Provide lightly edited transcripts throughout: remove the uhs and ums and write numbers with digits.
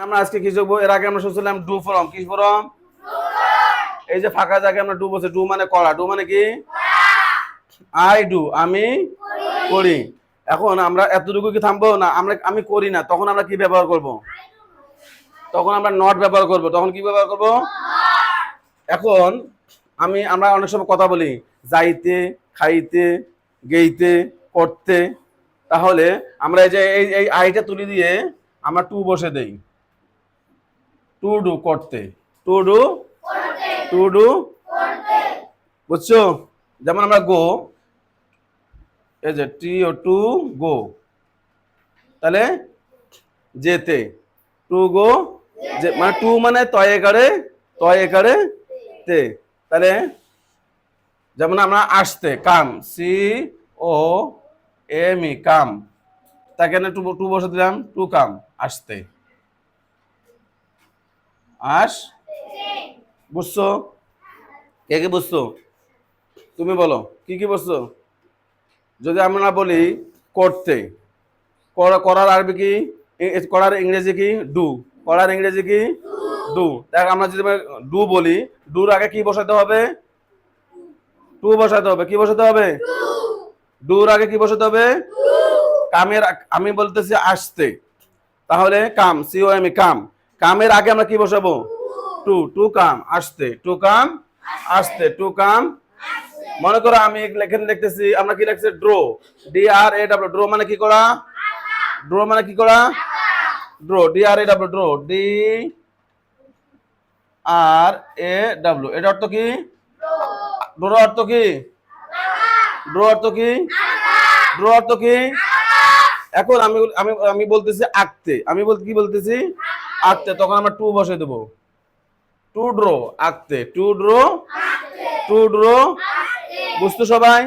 আমরা আজকে কি শিখবো? এর আগে আমরা শুনছিলাম ডু ফর্ম। কি ফর্ম? এই যে ফাঁকা জায়গায় আমরা ডু বলছি, ডু মানে করা। ডু মানে কি? আই ডু, আমি করি। এখন আমরা এতটুকু কি থামবো না? আমি করি না, তখন আমরা কি ব্যবহার করব? তখন আমরা নট ব্যবহার করব। তখন কি ব্যবহার করব? এখন আমরা অনেক সময় কথা বলি যাইতে, খাইতে, গেইতে, করতে। তাহলে আমরা এই যে এই আইটা তুলে দিয়ে আমরা টু বসে দেই। টু ডু করতে, টু ডু, টু ডু, বুঝছো? যেমন আমরা গো, এই যে টি ও টু গো, তাহলে যেতে, টু গো, মানে টু মানে তয় একারে তে। তাহলে যেমন আমরা আসতে, কাম, সি ও এম ই, কাম, তাকে টু টু বসে দিলাম, টু কাম, আসতে, আস। বুঝছো? কে কি বুঝছো? তুমি বলো কি কি বুঝছো? যদি আমরা বলি করতে, করার আরবি কি? করার ইংরেজি কি? ডু। করার ইংরেজি কি? ডু। দেখ আমরা যদি ডু বলি, ডুর আগে কি বসাতে হবে? টু বসাতে হবে। কি বসাতে হবে? ডুর আগে কি বসাতে হবে? কামের, আমি বলতেছি আসতে, তাহলে কাম, সি ও এম ই, কাম। কামের আগে আমরা কি বসাবো? টু। টু কাম, আসতে, টু কাম, আসতে, টু কাম। মনে করো আমি এখানে লিখতেছি, আমরা কি লিখছি? Draw, D R A W, draw মানে কি করা? ড্র মানে কি করা? Draw, D R A W, draw, D R A W. এটা অর্থ কি? ড্র অর্থ কি? ড্র অর্থ কি? ড্র অর্থ কি? এখন আমি আমি আমি বলতেছি আঁকতে, আমি কি বলতেছি? আঁকতে, তখন আমরা টু বসে দেবো। টু ড্র, আঁকতে, টু ড্র, টু ড্র। বুঝতো সবাই?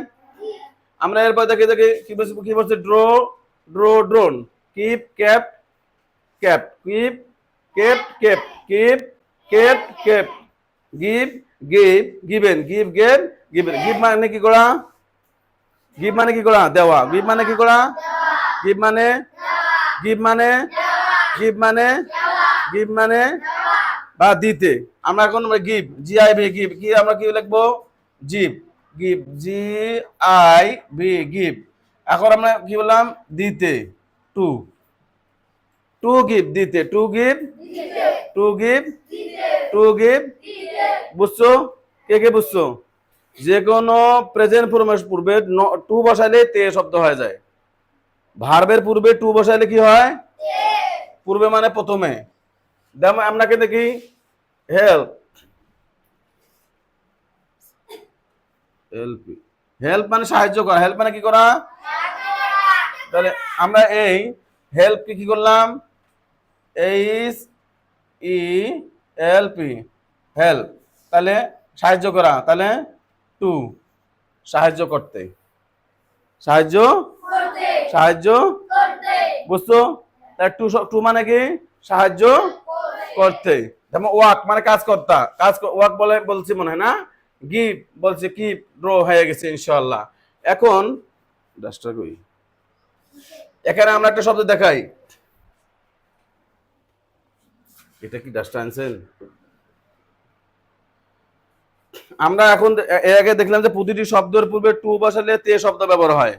আমরা এরপর দেখি দেখি কি বলছে? Draw, draw, drawn, keep, kept, kept, keep, kept, kept, keep, kept, kept, give, give, given, give, gave, given. Give মানে কি করা? গিভ মানে কি করা? দেওয়া। গিভ মানে কি করা? গিভ মানে, গিভ মানে, গিভ মানে, গিভ মানে বা দিতে। আমরা এখন give, G I V, give, কি আমরা কি লিখবো? জিভ, give, G I V, give. এখন আমরা কি বললাম? দিতে, টু, টু গিভ, দিতে, to give, to give, to give. বুঝছো? কে কে বুঝছো? যে কোনো প্রেজেন্ট ফর্মের পূর্বে টু বসাইলে তে শব্দ হয়ে যায়। ভার্বের পূর্বে টু বসাইলে কি হয়? পূর্বে মানে প্রথমে। দেখো আপনাকে দেখি হেল্প, হেল্প, হেল্প মানে সাহায্য করা। হেল্প মানে কি করা? তাহলে আমরা এই হেল্প কি করলাম? H E L P, help, তাহলে সাহায্য করা। তাহলে টু, সাহায্য করতে, সাহায্য, সাহায্য, বুঝছো? তাহলে টু, টু মানে কি? সাহায্য করতে। যেমন ওয়াক মানে কাজ করতা, ওয়াক বলছি মনে হয় না? গিভ বলছে কি, ড্র হয়ে গেছে ইনশাআল্লাহ। এখন ডাস্টার কই? এখানে আমরা একটা শব্দ দেখাই। এটা কি ডাস্টার আনছেন? আমরা এখন এর আগে দেখলাম যে প্রতিটি শব্দের পূর্বে টু বসালে তে শব্দ ব্যবহার হয়।